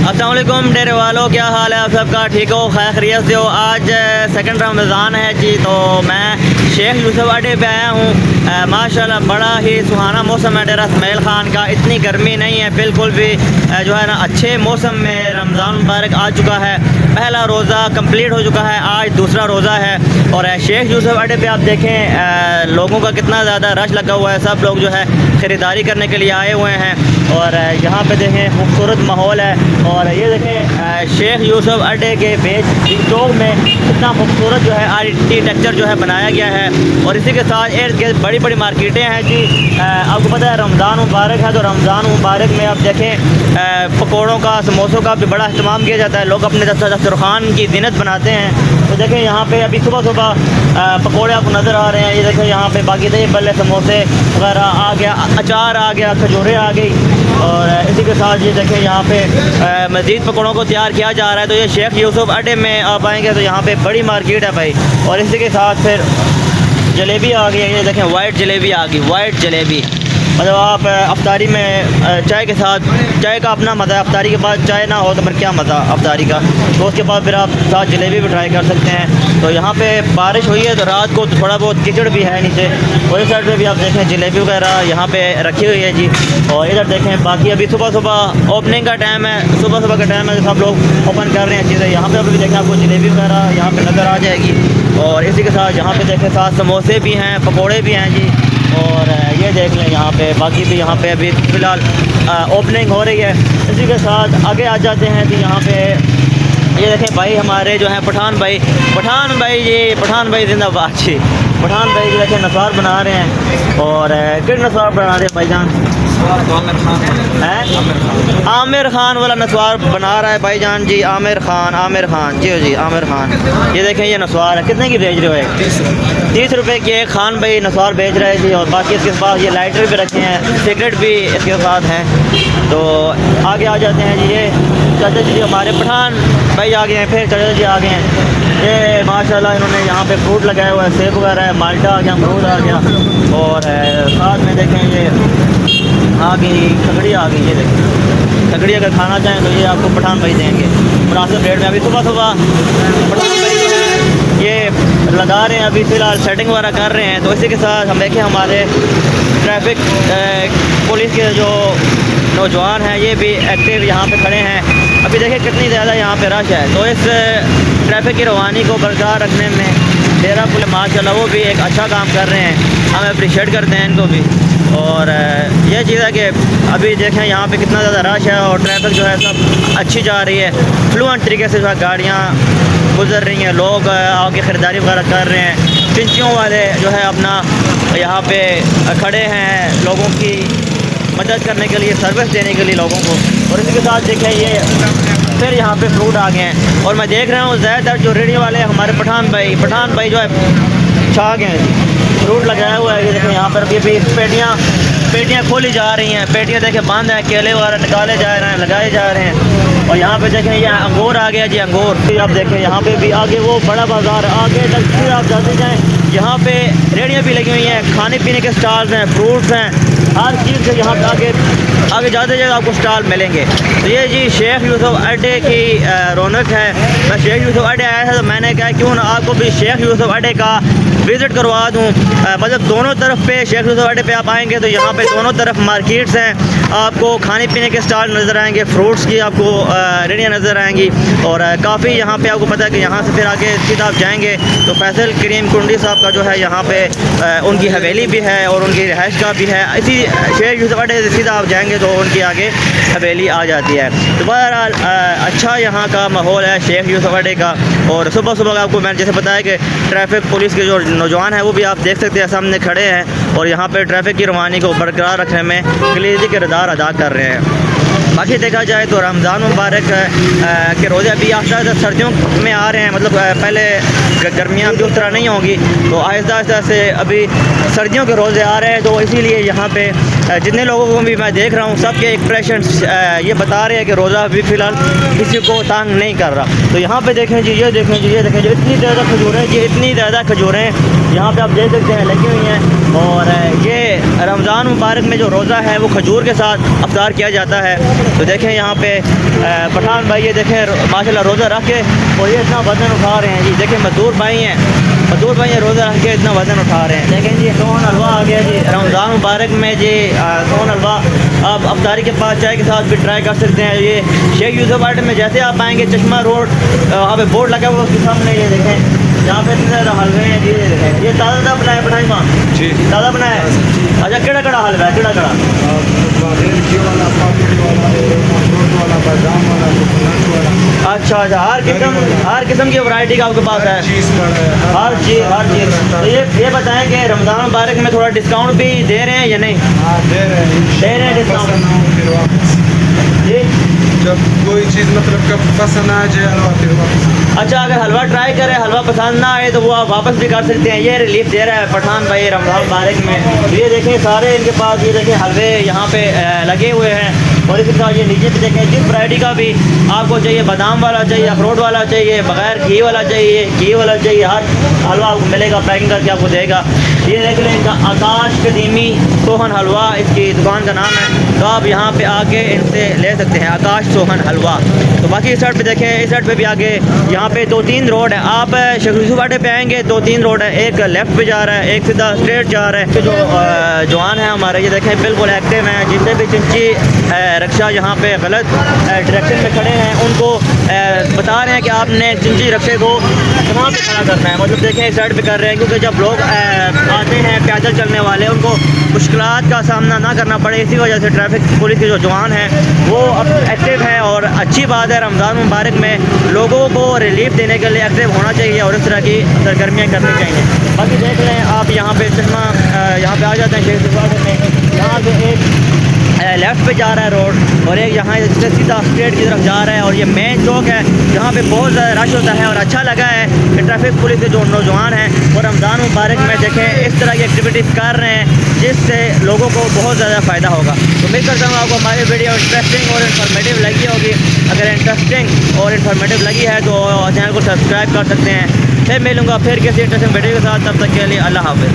अस्सलाम वालेकुम डेरे वालों, क्या हाल है आप सबका? ठीक हो, खैर खैरियत से हो? आज सेकंड रमज़ान है जी, तो मैं शेख यूसुफ अड्डे पे आया हूँ। माशाल्लाह बड़ा ही सुहाना मौसम है डेरा इसमाइल ख़ान का। इतनी गर्मी नहीं है बिल्कुल भी, जो है ना अच्छे मौसम में रमज़ान मुबारक आ चुका है। पहला रोज़ा कंप्लीट हो चुका है, आज दूसरा रोज़ा है। और शेख यूसुफ अड्डे पे आप देखें लोगों का कितना ज़्यादा रश लगा हुआ है। सब लोग जो है ख़रीदारी करने के लिए आए हुए हैं। और यहाँ पे देखें खूबसूरत माहौल है। और ये देखें शेख यूसुफ अड्डे के बेच चौक में कितना खूबसूरत जो है आर्किटेक्चर जो है बनाया गया है। और इसी के साथ इर्द गिर्द बड़ी बड़ी मार्केटें हैं जी। आपको पता है रमज़ान मुबारक है, तो रमज़ान मुबारक में आप देखें पकौड़ों का, समोसों का भी बड़ा इस्तेमाल किया जाता है। लोग अपने दस्तरखान की ज़ीनत बनाते हैं। तो देखें यहाँ पे अभी सुबह सुबह पकौड़े आपको नज़र आ रहे हैं। ये देखें यहाँ पे बाकी दही बल्ले, समोसे वगैरह आ गया, अचार आ गया, खजूरें आ गई। और इसी के साथ ये देखें यहाँ पे मज़ीद पकौड़ों को तैयार किया जा रहा है। तो ये शेख यूसुफ अड्डे में आप आएँगे तो यहाँ पे बड़ी मार्केट है भाई। और इसी के साथ फिर जलेबी आ गई है। ये देखें वाइट जलेबी आ गई, वाइट जलेबी। मतलब आप अफ्तारी में चाय के साथ, चाय का अपना मज़ा है। अफ्तारी के बाद चाय ना हो तो फिर क्या मज़ा अफ्तारी का। तो उसके बाद फिर आप साथ जलेबी भी ट्राई कर सकते हैं। तो यहाँ पे बारिश हुई है तो रात को थोड़ा बहुत कीचड़ भी है नीचे। और इस साइड पे भी आप देखें जलेबी वगैरह यहाँ पे रखी हुई है जी। और इधर देखें बाकी अभी सुबह सुबह ओपनिंग का टाइम है, सुबह सुबह का टाइम है, सब लोग ओपन कर रहे हैं चीज़ें। यहाँ पर अभी देखें आपको जलेबी वगैरह यहाँ पर नज़र आ जाएगी। और इसी के साथ यहाँ पर देखें साथ समोसे भी हैं, पकौड़े भी हैं जी। और ये देख लें यहाँ पे बाकी भी यहाँ पे अभी फ़िलहाल ओपनिंग हो रही है। इसी के साथ आगे आ जाते हैं कि यहाँ पे ये देखें भाई हमारे जो हैं पठान भाई जिंदाबाद जी। पठान भाई जी देखें नसवार बना रहे हैं। और किस नसवार बना रहे हैं भाईजान? आमिर खान वाला नसवार बना रहा है भाईजान जी। आमिर खान जी आमिर खान। ये देखें ये नसवार है, कितने की बेच रहे हो? 30 रुपये की एक खान भाई नसवार बेच रहे जी। और बाकी इसके पास ये लाइटर भी रखे हैं, सिगरेट भी इसके साथ हैं। तो आगे आ जाते हैं जी। ये चाचा जी हमारे पठान भाई आ गए हैं, फिर चाचा जी आ गए हैं। ये माशाल्लाह इन्होंने यहाँ पे फ्रूट लगाया हुआ है, सेब वगैरह है, माल्टा आ गया, अमरूद आ गया। और साथ में देखें ये आ गई खगड़ी आ गई। ये देखिए खगड़ी अगर खाना चाहें तो ये आपको पठान भाई देंगे मुनासिब रेट में। अभी सुबह सुबह पठान भाई जो है ये लगा रहे हैं, अभी फ़िलहाल सेटिंग वगैरह कर रहे हैं। तो इसी के साथ हम देखें हमारे ट्रैफिक पुलिस के जो नौजवान हैं ये भी एक्टिव यहाँ पे खड़े हैं। अभी देखिए कितनी ज़्यादा यहाँ पे रश है। तो इस ट्रैफिक की रवानी को बरकरार रखने में डेरा पुलिस माशाल्लाह वो भी एक अच्छा काम कर रहे हैं। हम अप्रिशिएट करते हैं इनको भी। और ये चीज़ है कि अभी देखें यहाँ पे कितना ज़्यादा रश है और ट्रैफिक जो है सब अच्छी जा रही है। फ्लुएंट तरीके से जो है गाड़ियाँ गुजर रही हैं, लोग आगे ख़रीदारी वगैरह कर रहे हैं। पिंचियों वाले जो है अपना यहाँ पे खड़े हैं लोगों की मदद करने के लिए, सर्विस देने के लिए लोगों को। और इसी के साथ देखें ये फिर यहाँ पे फ्रूट आ गए हैं। और मैं देख रहा हूँ ज़्यादातर जो रेडी वाले हमारे पठान भाई जो है छा गए हैं, फ्रूट लगाया हुआ है। ये देखें यहाँ पर भी पेटियाँ खोली जा रही हैं, पेटियाँ देखें बंद हैं, केले वगैरह निकाले जा रहे हैं, लगाए जा रहे हैं। और यहाँ पे देखें ये अंगूर आ गया जी, अंगूर। आप देखें यहाँ पे भी आगे वो बड़ा बाज़ार आगे तक फिर आप जाते जाएँ, यहाँ पे रेहड़ियाँ भी लगी हुई हैं, खाने पीने के स्टॉल्स हैं, फ्रूट्स हैं, हर चीज़ से यहाँ पे आगे जाते जाते आपको स्टॉल मिलेंगे। तो ये जी शेख यूसुफ अड्डे की रौनक है। मैं शेख यूसुफ अड्डे आया था तो मैंने कहा क्यों ना आपको भी शेख यूसुफ अड्डे का विज़िट करवा दूँ। मतलब दोनों तरफ पे शेख यूसुफ अड्डे पे आप आएंगे तो यहाँ पे दोनों तरफ मार्केट्स हैं। आपको खाने पीने के स्टॉल नज़र आएंगे, फ्रूट्स की आपको रेहड़ियाँ नज़र आएंगी। और काफ़ी यहाँ पे आपको पता है कि यहाँ से फिर आगे सीधा आप जाएंगे तो फैसल करीम कुंडी साहब का जो है यहाँ पे उनकी हवेली भी है और उनकी रिहाइश का भी है। इसी शेख यूसुफ अड्डे से सीधा आप जाएंगे तो उनकी आगे हवेली आ जाती है। तो बहरहाल अच्छा यहाँ का माहौल है शेख यूसुफ अड्डे का। और सुबह सुबह आपको मैंने जैसे बताया कि ट्रैफिक पुलिस के जो नौजवान हैं वो भी आप देख सकते हैं सामने खड़े हैं और यहाँ पे ट्रैफिक की रवानी को बरकरार रखने में कलीदी किरदार अदा कर रहे हैं। बाकी देखा जाए तो रमज़ान मुबारक के रोज़े अभी आहिस्ता आहिस्ता सर्दियों में आ रहे हैं। मतलब पहले गर्मियाँ भी उस तरह नहीं होंगी तो आहिस्ता आहिस्ता से अभी सर्दियों के रोज़े आ रहे हैं। तो इसीलिए यहाँ पे जितने लोगों को भी मैं देख रहा हूँ सबके एक्सप्रेशंस ये बता रहे हैं कि रोज़ा अभी फ़िलहाल किसी को तंग नहीं कर रहा। तो यहाँ पे देखें जी, ये देखें जी, ये देखें जी, इतनी ज़्यादा खजूरें जी, इतनी ज़्यादा खजूरें यहाँ पे आप देख सकते हैं लगी हुई हैं। और ये रमज़ान मुबारक में जो रोज़ा है वो खजूर के साथ अफ्तार किया जाता है। तो देखें यहाँ पे पठान भाई, ये देखें माशाल्लाह रोज़ा रख के और ये इतना वज़न उठा रहे हैं जी। देखें मजदूर भाई हैं, मजदूर भाई रोज़ा रख के इतना वज़न उठा रहे हैं। देखें जी सोहन हलवा आ गया जी रमज़ान मुबारक में जी। सोहन हलवा आप अफ्तारी के पास चाय के साथ भी ट्राई कर सकते हैं। ये शेख यूसुफ आर्ट में जैसे आप आएंगे चश्मा रोड वहाँ पे बोर्ड लगा हुआ उसके सामने, ये देखें यहाँ पे हलवे हैं जी। ये देखें, ये ताज़ा बनाया पठाई माँ जी, ताज़ा बनाया है। अच्छा केड़ा केड़ा हलवा है, केड़ा केड़ा? अच्छा अच्छा, हर किस्म की वैरायटी का आपके पास है, हर चीज़। तो ये बताएं कि रमज़ान मुबारक में थोड़ा डिस्काउंट भी दे रहे हैं या नहीं? दे रहे हैं डिस्काउंट जी। जब कोई चीज़ मतलब कब पसंद आ जाए हलवा फिर वापस। अच्छा, अगर हलवा ट्राई करें, हलवा पसंद ना आए तो वो आप वापस भी कर सकते हैं। ये रिलीफ दे रहा है पठान भाई रमज़ान मुबारक में। ये देखें सारे इनके पास, ये देखें हलवे यहाँ पे लगे हुए हैं। और इसी तरह ये नीचे भी देखें जिस वैरायटी का भी आपको चाहिए, बादाम वाला चाहिए, अखरोट वाला चाहिए, बगैर घी वाला चाहिए, घी वाला चाहिए, हर हलवा आपको मिलेगा, पैकिंग करके आपको देगा। ये देख लें इनका आकाश कदीमी सोहन हलवा इसकी दुकान का नाम है। तो आप यहाँ पे आके इनसे ले सकते हैं, आकाश सोहन हलवा। तो बाकी इस साइड पे देखें, इस साइड पे भी आगे यहाँ पे 2-3 रोड है। आप शेख यूसुफ बाटे पे आएंगे 2-3 रोड है, एक लेफ्ट पे जा रहा है, एक सीधा स्ट्रेट जा रहा है। जो जवान है हमारे, ये देखें बिल्कुल एक्टिव हैं। जितने भी चिंची रक्षा यहाँ पे गलत डायरेक्शन में खड़े हैं उनको बता रहे हैं कि आपने चिंची रक्षे को कहाँ पे खड़ा करना है। मतलब देखें इस साइड पे कर रहे हैं, क्योंकि जब लोग आते हैं पैदल चलने वाले, उनको मुश्किलात का सामना ना करना पड़े। इसी वजह से ट्रैफिक पुलिस के जो जवान हैं वो अब एक्टिव है। और अच्छी बात है, रमज़ान मुबारक में लोगों को रिलीफ देने के लिए एक्टिव होना चाहिए और इस तरह की सरगर्मियाँ करनी चाहिए। बाकी देख लें आप यहाँ पे चश्मा यहाँ पे आ जाते हैं शेख यूसुफ में। यहाँ से एक लेफ़्ट पे जा रहा है रोड और एक यहाँ से सीधा स्ट्रेट की तरफ जा रहा है। और ये मेन चौक है जहाँ पे बहुत ज़्यादा रश होता है। और अच्छा लगा है कि ट्रैफिक पुलिस के जो नौजवान हैं वो रमज़ान मुबारक में देखें इस तरह की एक्टिविटीज़ कर रहे हैं जिससे लोगों को बहुत ज़्यादा फ़ायदा होगा। तो उम्मीद करता हूँ आपको हमारी वीडियो इंटरेस्टिंग और इन्फॉर्मेटिव लगी होगी। अगर इंटरेस्टिंग और इन्फॉर्मेटिव लगी है तो चैनल को सब्सक्राइब कर सकते हैं। फिर मिलूँगा फिर किसी इंटरेस्टिंग वीडियो के साथ, तब तक के लिए अल्लाह हाफ़िज़।